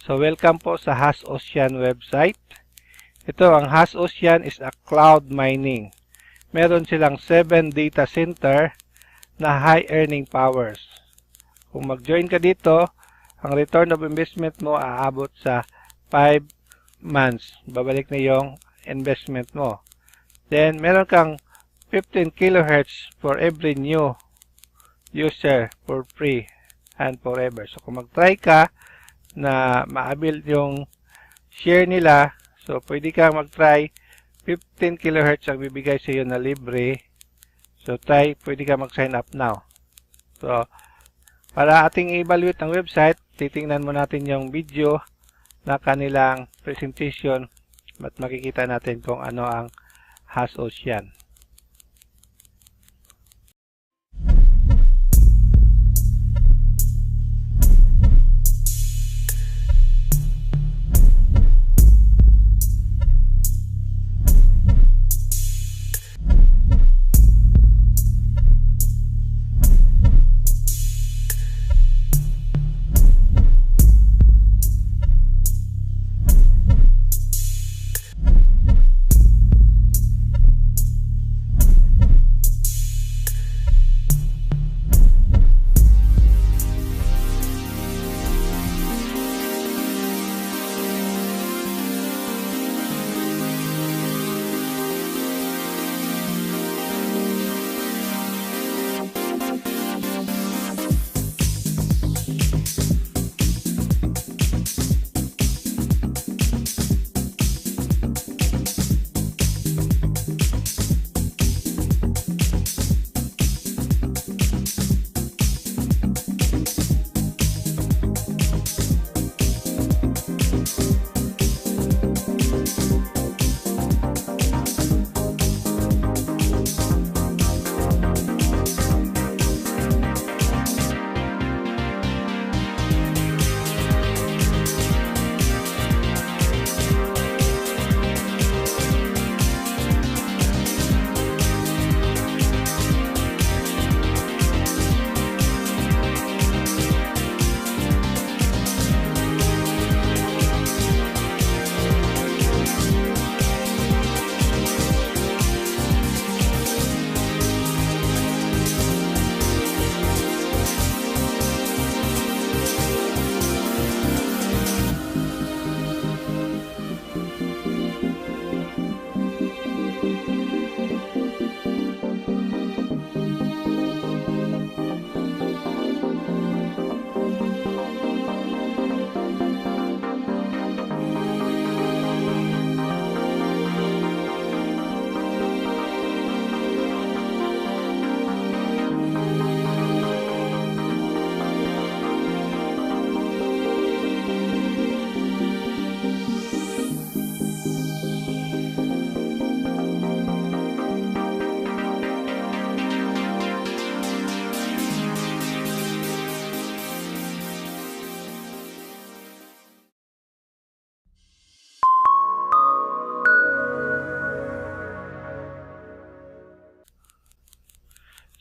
So welcome po sa HasOcean website. Ito, ang HasOcean is a cloud mining. Meron silang 7 data center na high earning powers. Kung mag-join ka dito, ang return of investment mo aabot sa 5 months. Babalik na yung investment mo. Then, meron kang 15 kHz for every new user for free and forever. So, kung mag-try ka na ma-avail yung share nila, so pwede kang mag-try 15 kHz ang bibigay sa iyo na libre. So pwede ka mag-sign up now. So para ating i-evaluate ang website, titingnan mo natin yung video na kanilang presentation at makikita natin kung ano ang HasOcean.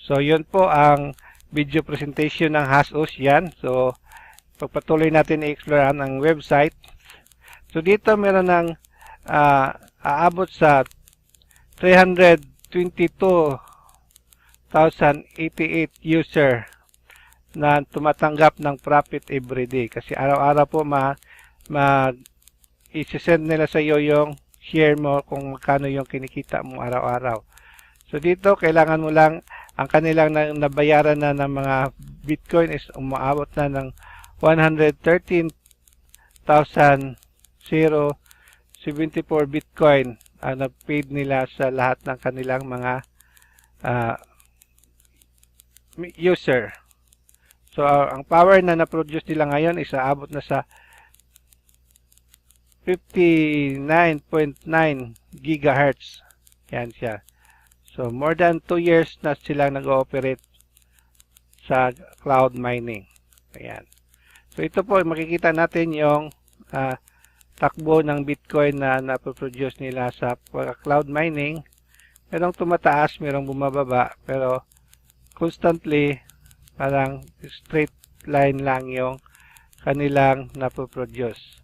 So, yun po ang video presentation ng HasOcean. So, pagpatuloy natin i-explore ang website. So, dito meron ng aabot sa 322,088 user na tumatanggap ng profit everyday. Kasi araw-araw po i-send nila sa iyo yung share mo kung magkano yung kinikita mo araw-araw. So, dito kailangan mo lang ang kanilang nabayaran na ng mga Bitcoin is umaabot na ng 113,074 Bitcoin ang na-paid nila sa lahat ng kanilang mga user. So, ang power na na-produce nila ngayon is aabot na sa 59.9 gigahertz. Yan siya. So, more than 2 years na silang nag-ooperate sa cloud mining. Ayan. So, ito po, makikita natin yung takbo ng Bitcoin na napoproduce nila sa cloud mining. Merong tumataas, merong bumababa, pero constantly, parang straight line lang yung kanilang napoproduce.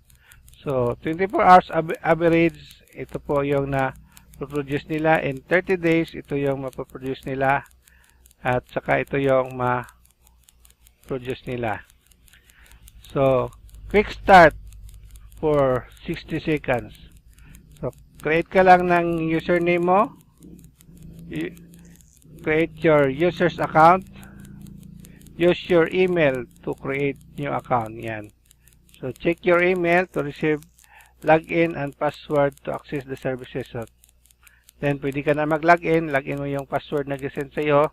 So, 24 hours average, ito po yung na-produce nila. In 30 days, ito yung mapoproduce nila. At saka ito yung ma-produce nila. So, quick start for 60 seconds. So, create ka lang ng username mo. Create your user's account. Use your email to create new account. Yan. So, check your email to receive login and password to access the services. So, then, pwede ka na mag-login. Login mo yung password na gisend sa'yo.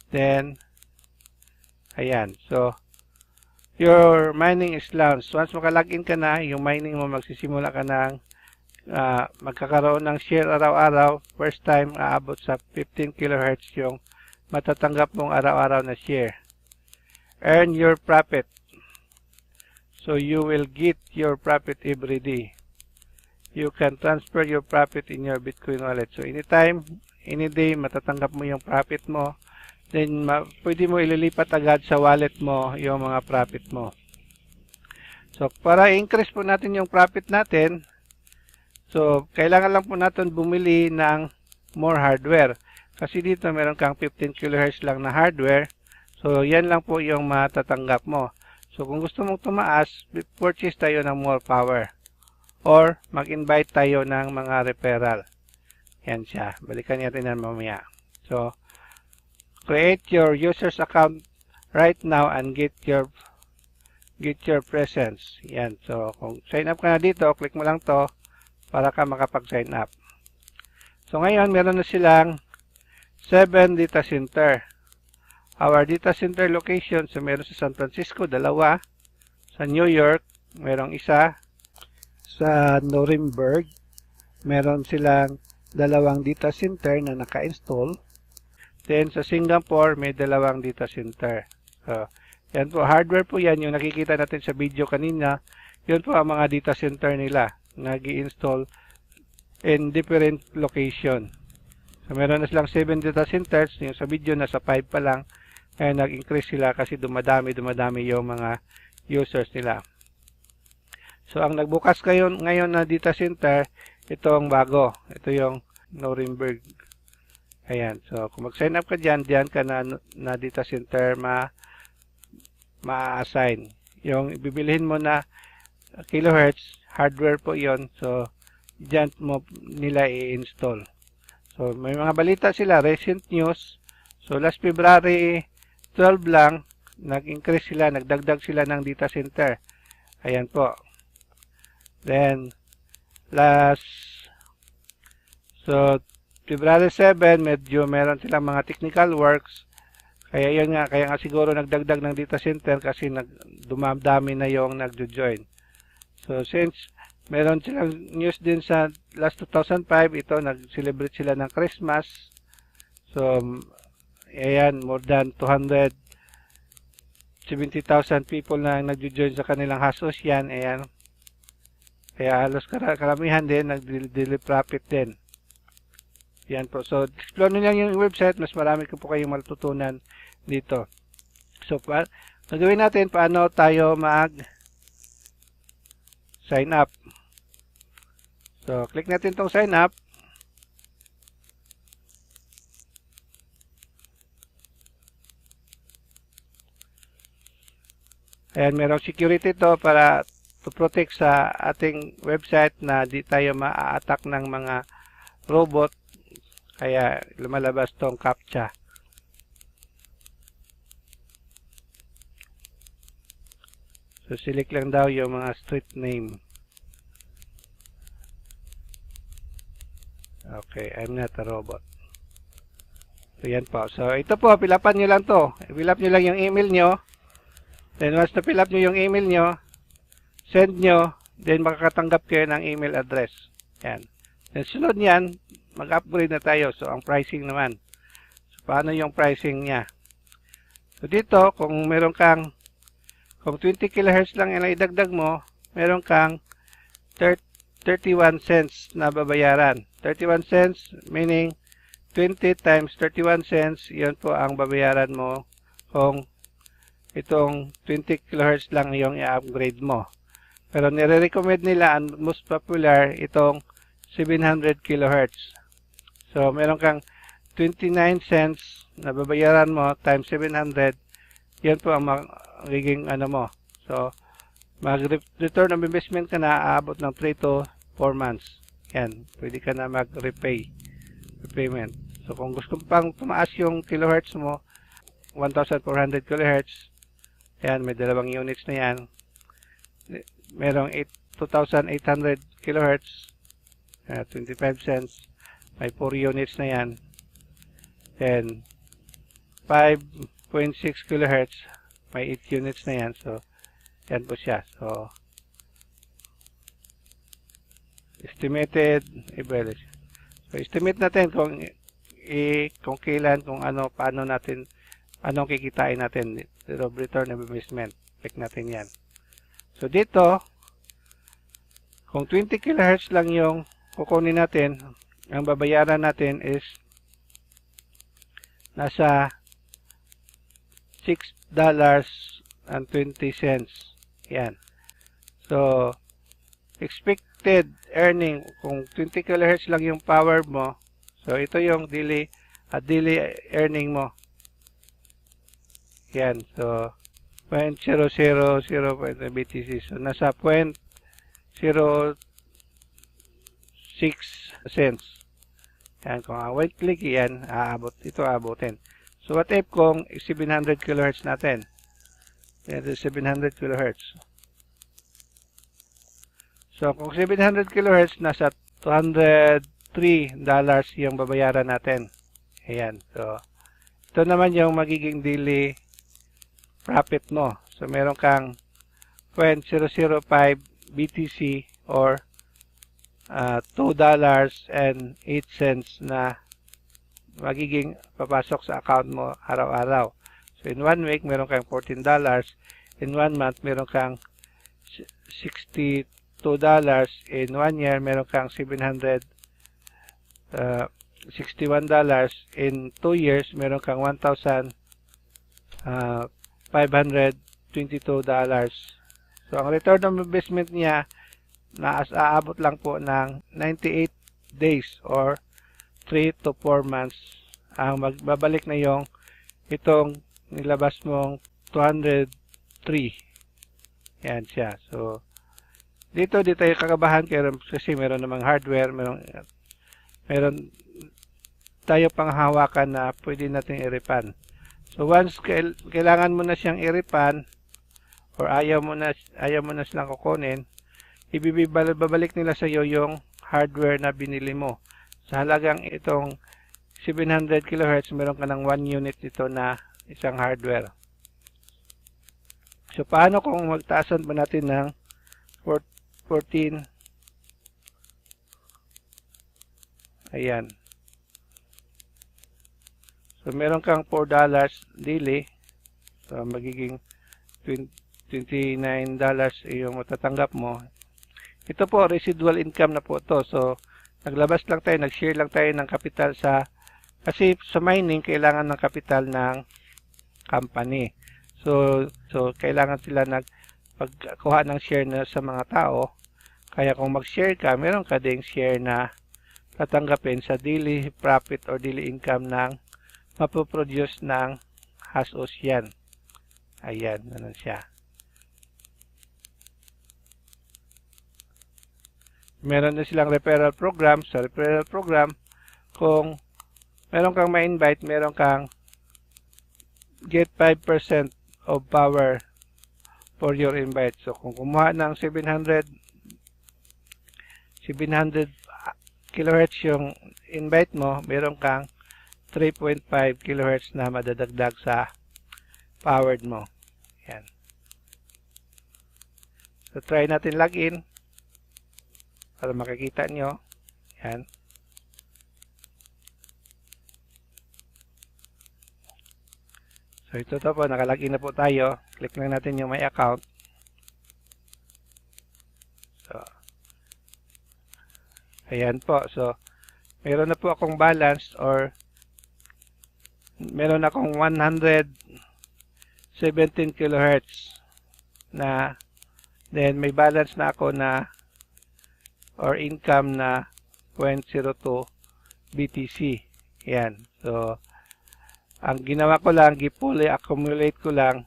Then, ayan. So, your mining is launched. Once maka-login ka na, yung mining mo magsisimula ka ng magkakaroon ng share araw-araw. First time, aabot sa 15 kHz yung matatanggap mong araw-araw na share. Earn your profit. So, you will get your profit every day. You can transfer your profit in your Bitcoin wallet. So, anytime, any day, matatanggap mo yung profit mo. Then, pwede mo ililipat agad sa wallet mo yung mga profit mo. So, para i-increase po natin yung profit natin, so, kailangan lang po natin bumili ng more hardware. Kasi dito, meron kang 15 kHz lang na hardware. So, yan lang po yung matatanggap mo. So, kung gusto mong tumaas, purchase tayo ng more power. Or, mag-invite tayo ng mga referral. Yan siya. Balikan natin yan mamaya. So, create your user's account right now and get your presence. Yan. So, kung sign up ka na dito, click mo lang to para ka makapag-sign up. So, ngayon, meron na silang 7 data center. Our data center location, so meron sa San Francisco, 2. Sa New York, merong isa. Sa Nuremberg, meron silang 2 data center na naka-install. Then, sa Singapore, may 2 data center. So, yan po, hardware po yan, yung nakikita natin sa video kanina. Yun po ang mga data center nila, nag-i-install in different location. So, meron na silang 7 data centers, yung sa video, nasa 5 pa lang. Kaya nag-increase sila kasi dumadami yung mga users nila. So, ang nagbukas ngayon na data center, ito ang bago. Ito yung Nuremberg. Ayan. So, kung mag-sign up ka dyan ka na data center ma-assign. Yung bibilihin mo na kilohertz, hardware po yon. So, dyan mo nila i-install. So, may mga balita sila, recent news. So, last February 12 lang, nag-increase sila, nagdagdag sila ng data center. Ayan po. Then, February 7, medyo meron silang mga technical works. Kaya yun nga, kaya nga siguro nagdagdag ng data center kasi dumadami na yung nagjo-join. So, since meron silang news din sa last 2005, ito, nag-celebrate sila ng Christmas. So, ayan, more than 270,000 people na nagjo-join sa kanilang Hash Ocean. Ayan. Kaya halos karamihan din, nag-daily profit din. Yan po. So, explore nyo lang yung website. Mas marami ko po kayong matutunan dito. So, gagawin natin paano tayo mag-sign up. So, click natin tong sign up. Ayan, merong security to para to protect sa ating website na di tayo ma-attack ng mga robot. Kaya lumalabas tong CAPTCHA. So, select lang daw yung mga street name. Okay, I'm not a robot. So, yan po. So, ito po, pilapan nyo lang to. Fill up nyo lang yung email nyo. Then, once na fill up nyo yung email nyo, send nyo, then makakatanggap kayo ng email address. Yan. Then, sunod yan, mag-upgrade na tayo. So, ang pricing naman. So, paano yung pricing niya? So, dito, kung meron kang, kung 20 kHz lang yung idagdag mo, meron kang 31 cents na babayaran. 31 cents, meaning 20 times 31 cents, yun po ang babayaran mo kung itong 20 kHz lang yung i-upgrade mo. Pero nire-recommend nila, ang most popular, itong 700 kHz. So, meron kang 29 cents na babayaran mo times 700. Yan po ang magiging ano mo. So, mag-return of investment ka na, aabot ng 3 to 4 months. Yan, pwede ka na repayment. So, kung gusto pang tumaas yung kilohertz mo, 1,400 kilohertz, yan, may dalawang units na yan. Merong 2,800 kilohertz, 25 cents. May 4 units na yan. Then, 5.6 kilohertz, may 8 units na yan. So, yan po siya. So, estimated evaluation. So, estimate natin kung kailan, kung ano, paano natin, anong kikitain natin. Return of investment. Check natin yan. So, dito, kung 20 kHz lang yung kukunin natin, ang babayaran natin is nasa $6.20. Yan. So, expected earning, kung 20 kHz lang yung power mo, so ito yung daily earning mo. Yan. So, 0.000 BTC. So, nasa 0.06 cents. Yan. Kung wait click yan, aabotin. So, what if kung 700 kHz natin? Yan, 700 kHz. So, kung 700 kHz, nasa $203 yung babayaran natin. Ayan. So, ito naman yung magiging daily profit mo. So, meron kang 0.005 BTC or $2.08 na magiging papasok sa account mo araw-araw. So, in 1 week, meron kang $14. In 1 month, meron kang $62. In 1 year, meron kang $761. In 2 years, meron kang $1,522. So, ang return of investment niya, aabot lang po ng 98 days or 3 to 4 months. Ang magbabalik na yung itong nilabas mong 203. Yan siya. So, dito tayo kakabahan kasi meron namang hardware, meron tayo pang hawakan na pwede natin i-repan. So, once kailangan mo na siyang i-repan or ayaw mo na silang kukunin, ibibabalik nila sa iyo yung hardware na binili mo. Sa halagang itong 700 kHz, meron ka ng 1 unit ito na isang hardware. So, paano kung magtaasan ba natin ng 14? Ayan. So, meron kang $4 daily. So, magiging $29 yung matatanggap mo. Ito po, residual income na po ito. So, naglabas lang tayo, nag-share lang tayo ng kapital kasi sa mining, kailangan ng kapital ng company. So kailangan sila pagkuha ng share na sa mga tao. Kaya kung mag-share ka, meron ka ding share na tatanggapin sa daily profit or daily income ng mapoproduce ng HasOcean. Ayan, ganun siya. Meron na silang referral program. Sa referral program, kung meron kang ma-invite, meron kang get 5% of power for your invite. So, kung kumuha ng 700 kHz yung invite mo, meron kang 3.5 kHz na madadagdag sa powered mo. Yan. So, try natin login para makikita nyo. Yan. So, ito po, nakalagin na po tayo. Click lang natin yung my account. So, ayan po. So, meron na po akong balance or meron akong $107 17 kilohertz na, then may balance na ako na or income na 0.02 BTC. Yan. So, ang ginawa ko lang, fully accumulate ko lang,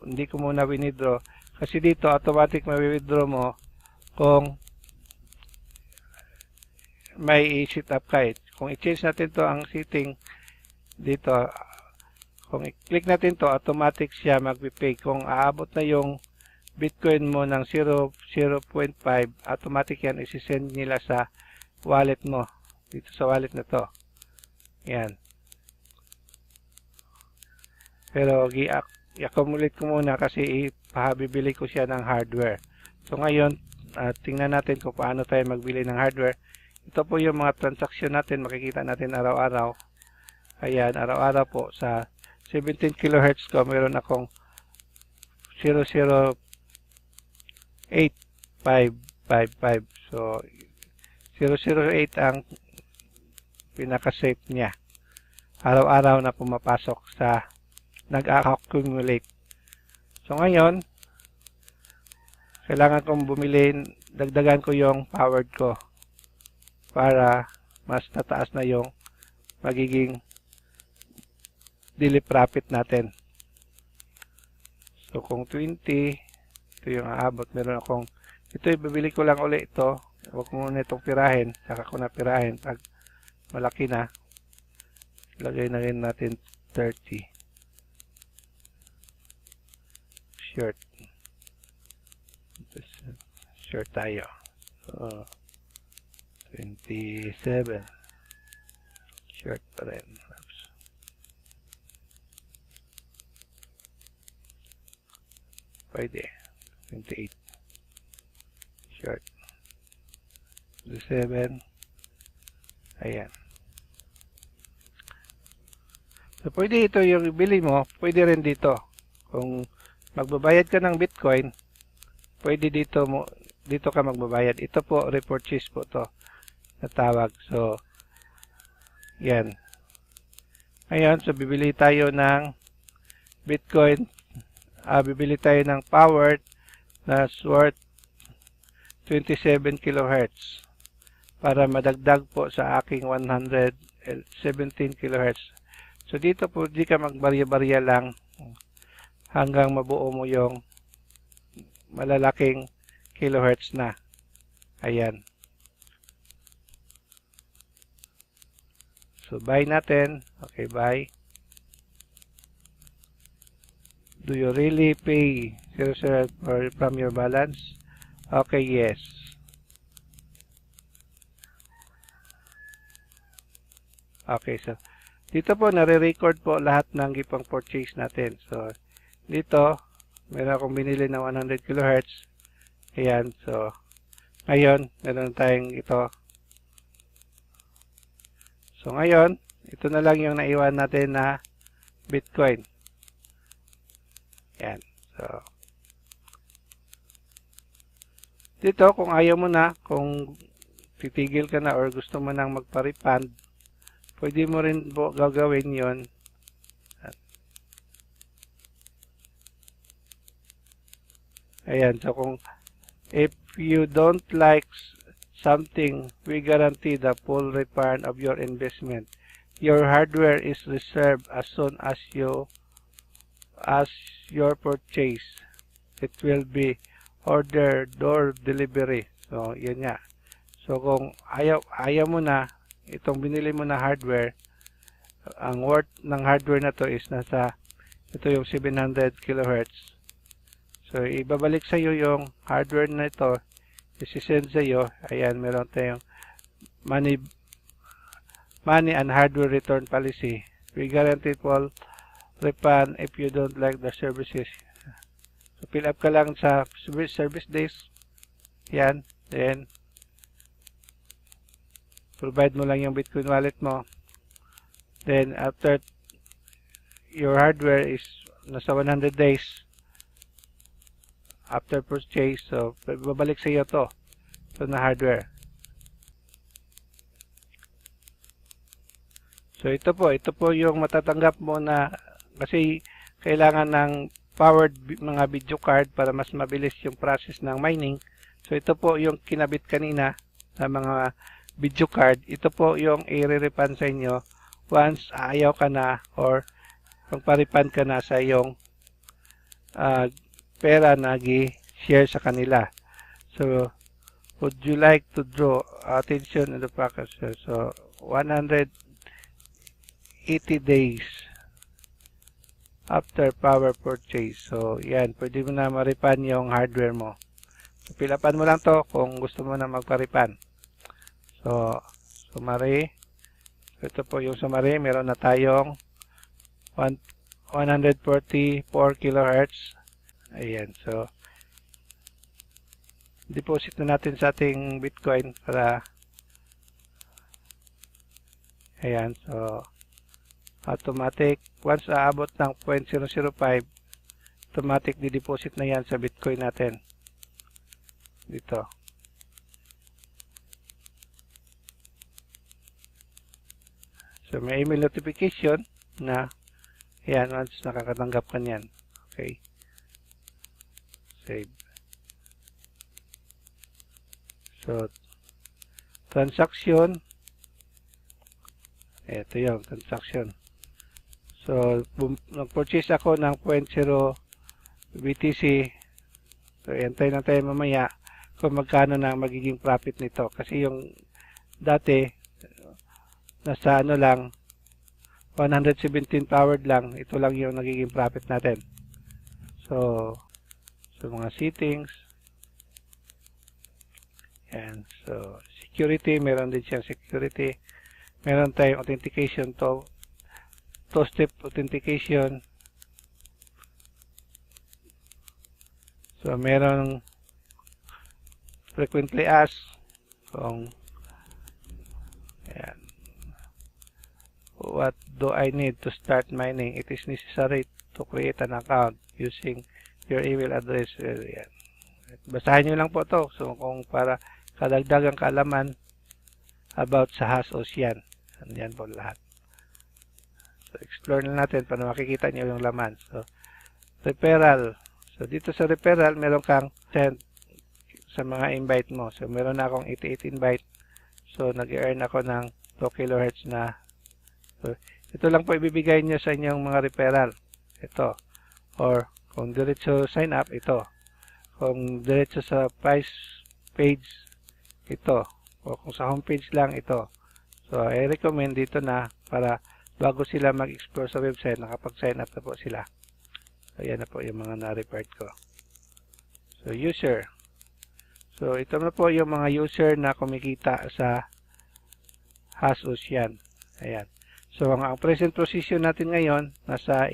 hindi ko muna withdraw kasi dito automatic ma-withdraw mo kung may i-set up ka. Kung i-change natin to ang setting dito, kung i-click natin to, automatic siya mag-pay. Kung aabot na yung Bitcoin mo ng 0.5, automatic yan isi-send nila sa wallet mo. Dito sa wallet na to. Yan. Pero i-accumulate ko muna kasi ipahabibili ko siya ng hardware. So ngayon, tingnan natin kung paano tayo magbili ng hardware. Ito po yung mga transaction natin, makikita natin araw-araw. Ayan, araw-araw po sa 17 kHz ko, meron akong 0.08555. So, 0.08 ang pinaka-safe niya. Araw-araw na pumapasok sa nag-accumulate. So, ngayon, kailangan kong bumili, dagdagan ko yung powered ko para mas tataas na yung magiging daily profit natin. So, kung 20, ito yung aabot. Meron akong, ito ibibili ko lang ulit ito. Huwag ko muna itong pirahin. Saka ko na pirahin. Pag malaki na, lagay na rin natin 30. Short. Short tayo. So, 27. Short pa rin. Oops. Pwede. 28. Short. 27. Ayan. So, pwede ito yung ibili mo. Pwede rin dito. Kung magbabayad ka ng Bitcoin, pwede dito ka magbabayad. Ito po, repurchase po to na tawag. So, yan. Ngayon, so bibili tayo ng Bitcoin. Bibili tayo ng powered na worth 27 kHz para madagdag po sa aking 117 kHz. So, dito po, di ka magbarya-barya lang hanggang mabuo mo yung malalaking kilohertz na. Ayan. So, buy natin. Okay, buy. Do you really pay 0 from your balance? Okay, yes. Okay, so, dito po, nare-record po lahat ng ipang purchase natin. So, dito, meron akong binili na 100 kHz. Ayan, so, ngayon, meron tayong ito. So, ngayon, ito na lang yung naiwan natin na Bitcoin. Ayan, so, dito, kung ayaw mo na, kung titigil ka na or gusto mo nang magpa-refund, pwede mo rin po gagawin yon. Ayan, so kung if you don't like something, we guarantee the full refund of your investment. Your hardware is reserved as soon as your purchase. It will be ordered door delivery. So, yun nga. So, kung ayaw mo na, itong binili mo na hardware, ang worth ng hardware na to is ito yung 700 kHz. So, ibabalik sa iyo yung hardware na ito, isi-send sa iyo. Ayan, meron tayong money and hardware return policy. We guarantee full refund if you don't like the services. So, fill up ka lang sa service days. Yan. Then, provide mo lang yung Bitcoin wallet mo. Then, after your hardware is nasa 100 days after purchase, so, babalik sa iyo to na hardware. So, ito po yung matatanggap mo na kasi kailangan ng powered mga video card para mas mabilis yung process ng mining. So ito po yung kinabit kanina na mga video card. Ito po yung i-refund sa inyo once ayaw ka na or magpa-refund ka na sa iyong pera na gi-share sa kanila. So would you like to draw attention in the package? So 180 days after power purchase. So yan, pwede mo na ma-refund yung hardware mo. So, pilapan mo lang to kung gusto mo na magpa-refund. So summary. So, ito po yung summary. Meron na tayong 144 kilohertz. Ayan. So deposit na natin sa ating Bitcoin para ayan. So automatic, once aabot ng 0.005, automatic di-deposit na yan sa Bitcoin natin. Dito. So, may email notification na yan, once nakakatanggap ka niyan. Okay. Save. So, transaction. Ito yung transaction. So, nag-purchase ako ng 0.0 BTC. So, antay na tayo mamaya kung magkano na magiging profit nito. Kasi yung dati, nasa ano lang, 117 powered lang. Ito lang yung nagiging profit natin. So mga settings. Yan. So, security. Meron din siyang security. Meron tayong authentication to two-step authentication. So, meron frequently asked kung ayan, what do I need to start mining? It is necessary to create an account using your email address. Ayan. Basahin nyo lang po to. So, kung para kadagdagang kaalaman about sa Hash Ocean. Yan po lahat. So, explore na natin para makikita nyo yung laman. So, referral. So, dito sa referral, meron kang send sa mga invite mo. So, meron na akong 88 invite. So, nag-earn ako ng 2 kilohertz na. So, ito lang po ibibigay nyo sa inyong mga referral. Ito. Or, kung diretso sign up, ito. Kung diretso sa price page, ito. O kung sa homepage lang, ito. So, I recommend dito na para bago sila mag-explore sa website, nakapag-sign up na po sila. So, yan na po yung mga na-referred ko. So, user. So, ito na po yung mga user na kumikita sa Hash Ocean. Ayan. So, ang present position natin ngayon, nasa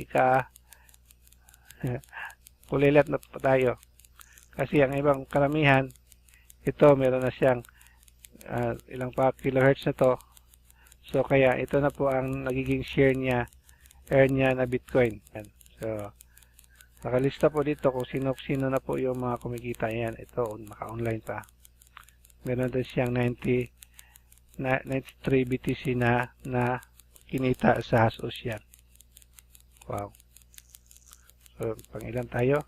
kulilat na po tayo. Kasi ang ibang karamihan, ito, meron na siyang ilang pa kilohertz na to. So, kaya ito na po ang nagiging share niya, earn niya na Bitcoin. Yan. So, nakalista po dito kung sino na po yung mga kumikita. Yan, ito, naka-online pa. Meron din siyang 93 BTC na kinita sa Hash Ocean. Wow. So, pang ilan tayo?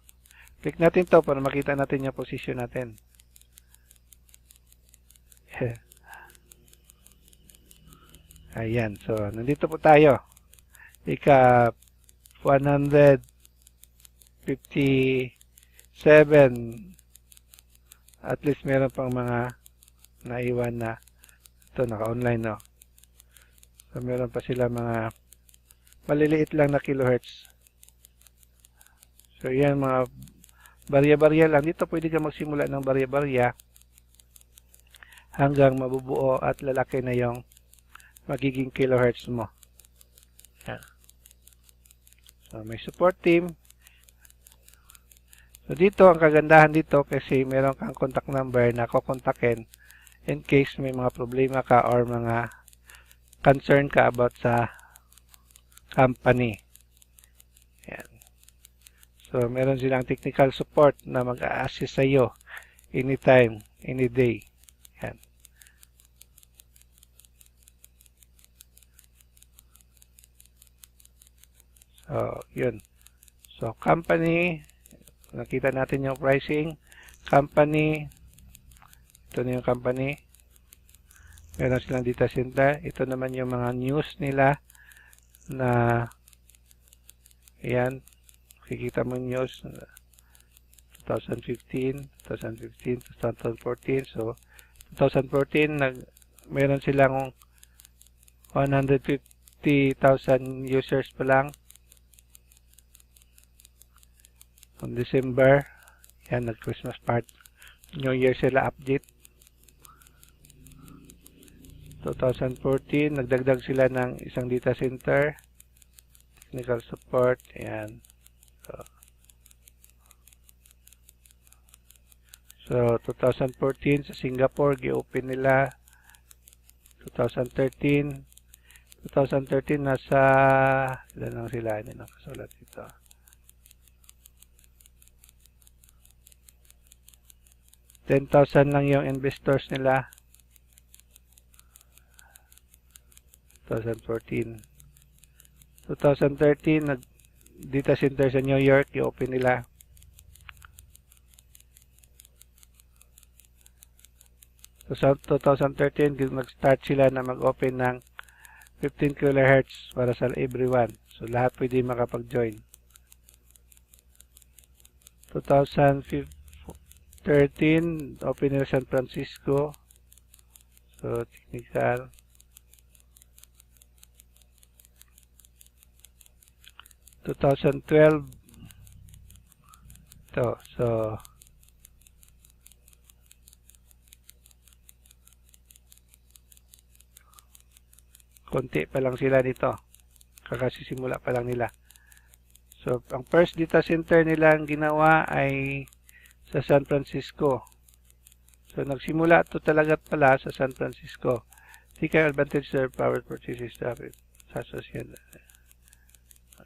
Click natin to para makita natin yung position natin. Ayan. So, nandito po tayo. Ika 157. At least meron pang mga naiwan na ito, naka-online, no? So, meron pa sila mga maliliit lang na kilohertz. So, yan mga barya-barya lang. Dito pwede ka magsimula ng barya-barya hanggang mabubuo at lalaki na yung magiging kilohertz mo. Yan. So, may support team. So, dito, ang kagandahan dito kasi meron kang contact number na kukontakin in case may mga problema ka or mga concern ka about sa company. Yan. So, meron silang technical support na mag-a-assist sa iyo anytime, any day. Yan. So, yun. So, company, nakita natin yung pricing. Company, ito na yung company. Meron silang data center. Ito naman yung mga news nila na, ayan, kikita mo news, 2015, 2014. So, 2014, meron silang 150,000 users pa lang. On December, yan, nag-Christmas party. New Year sila update. 2014, nagdagdag sila ng isang data center. Technical support, ayan. So 2014 sa Singapore, gi-open nila. 2013 nasa, ilan lang sila, hindi nakasulat dito. 10,000 lang yung investors nila. 2014. 2013, nag-data center sa New York, i-open nila. So, sa 2013, nag-start sila na mag-open ng 15 kHz para sa everyone. So, lahat pwede makapag-join. 2013, open nila San Francisco. So, technical. 2012, ito. So, konti pa lang sila dito. Kakasisimula pa lang nila. So, ang first data center nila ang ginawa ay sa San Francisco. So, nagsimula ito talaga pala sa San Francisco. Technical advantage their power purchases sa association.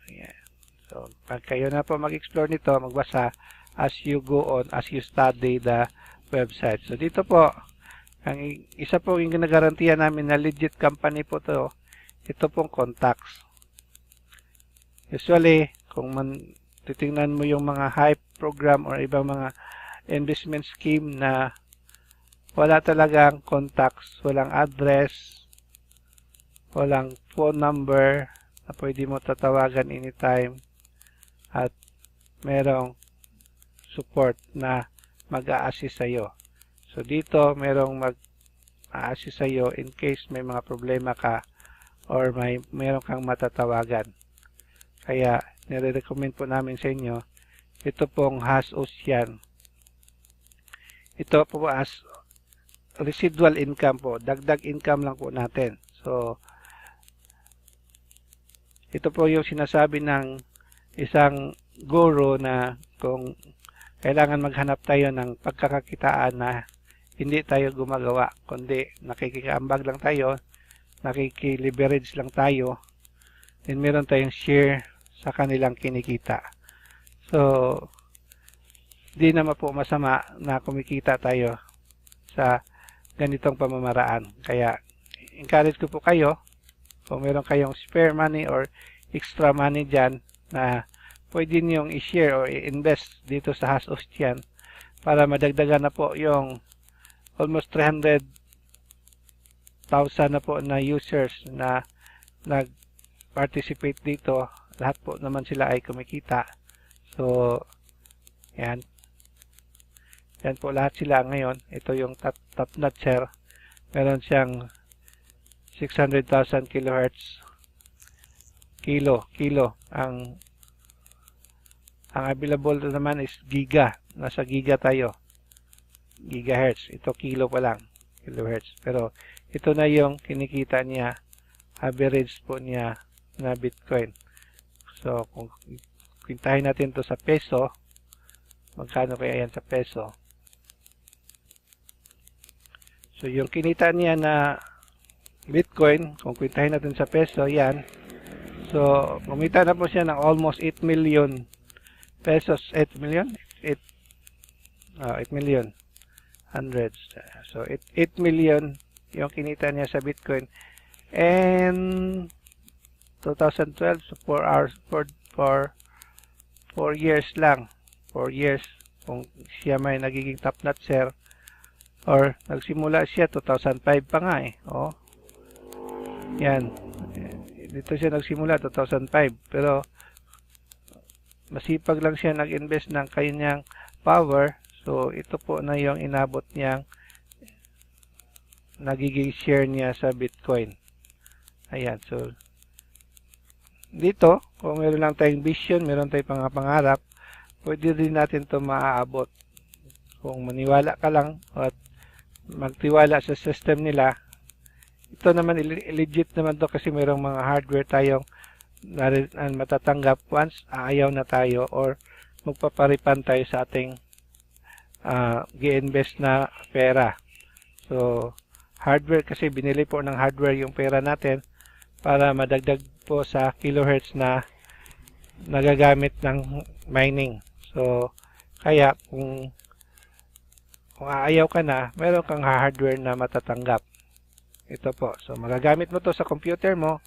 Ayan. So, pag kayo na po mag-explore nito, magbasa as you go on, as you study the website. So, dito po, ang isa po yung ginagarantiya namin na legit company po to, ito pong contacts. Usually, kung titingnan mo yung mga hype program or ibang mga investment scheme na wala talagang contacts, walang address, walang phone number na pwede mo tatawagan anytime, at merong support na mag-a-assist sa'yo. So, dito, merong mag-a-assist sa'yo in case may mga problema ka or meron kang matatawagan. Kaya, nire-recommend po namin sa inyo, ito pong HasOcean. Ito po as residual income po. Dagdag income lang po natin. So, ito po yung sinasabi ng isang guru na kung kailangan maghanap tayo ng pagkakakitaan na hindi tayo gumagawa, kundi nakikikaambag lang tayo, nakikiliverage lang tayo, then meron tayong share sa kanilang kinikita. So, di naman po masama na kumikita tayo sa ganitong pamamaraan. Kaya, encourage ko po kayo, kung meron kayong spare money or extra money dyan na pwede niyong i-share o i-invest dito sa HasOcean para madagdagan na po yung almost 300,000 na po na users na nag-participate dito. Lahat po naman sila ay kumikita. So, yan. Yan po lahat sila ngayon. Ito yung top notcher. Meron siyang 600,000 kilohertz. Kilo. Ang available naman is giga. Nasa giga tayo. Gigahertz. Ito kilo pa lang. Kilohertz. Pero ito na yung kinikita niya. Average po niya na Bitcoin. So, kung kwintahin natin to sa peso, magkano kaya yan sa peso? So, yung kinita niya na Bitcoin, kung kwintahin natin sa peso, yan. So, kumita na po siya ng almost 8 million pesos. 8 million? 8 million. Hundreds. So, 8 million yung kinita niya sa Bitcoin. And 2012, so 4 4 years lang. 4 years. Kung siya may nagiging top notcher or nagsimula siya 2005 pa nga eh. Oh. Yan. Dito siya nagsimula 2005 pero masipag lang siya nag-invest ng kanyang power. So ito po na yung inabot niyang nagiging share niya sa Bitcoin. Ayan. So dito, kung meron lang tayong vision, meron tayong pangarap, pwede din natin ito maaabot. Kung maniwala ka lang at magtiwala sa system nila, ito naman legit naman to kasi merong mga hardware tayong matatanggap once aayaw na tayo or magpaparipan tayo sa ating gi-invest na pera. So, hardware kasi binili po ng hardware yung pera natin para madagdag po sa kilohertz na nagagamit ng mining. So, kaya kung aayaw ka na, meron kang hardware na matatanggap. Ito po. So, magagamit mo to sa computer mo,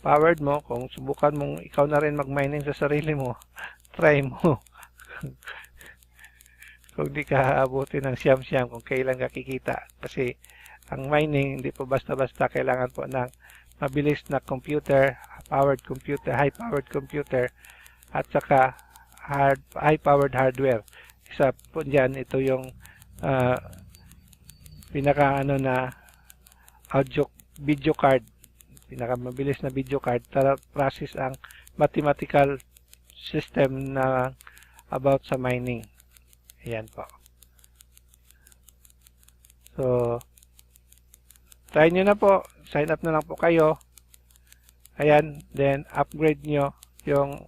powered mo. Kung subukan mong ikaw na rin mag-mining sa sarili mo, try mo. Kung di ka aabutin ng siyam-siyam kung kailan ka kikita. Kasi, ang mining, hindi po basta-basta kailangan po ng mabilis na computer, high-powered computer, at saka high-powered hardware. Isa po dyan, ito yung na video card. Pinakamabilis na video card para process ang mathematical system na about sa mining. Ayan po. So, try nyo na po. Sign up na lang po kayo. Ayan. Then, upgrade nyo yung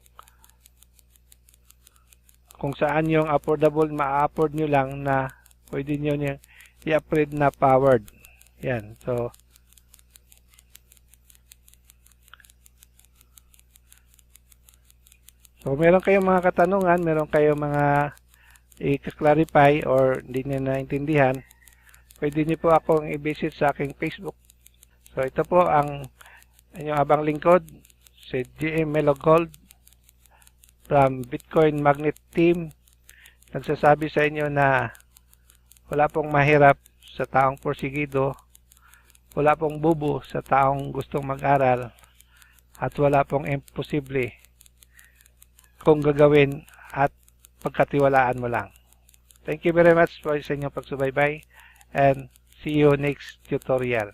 kung saan yung affordable, ma-afford nyo lang na pwede nyo i-upgrade na powered. Ayan. So, meron kayong mga katanungan, meron kayong mga i-clarify or hindi nyo naintindihan, pwede nyo po akong i-visit sa aking Facebook. So, ito po ang inyong abang lingkod, si GM Melo Gold from Bitcoin Magnet Team. Nagsasabi sa inyo na wala pong mahirap sa taong porsigido, wala pong bubo sa taong gustong mag-aral, at wala pong imposible kung gagawin at pagkatiwalaan mo lang. Thank you very much for sa inyong pagsubaybay and see you next tutorial.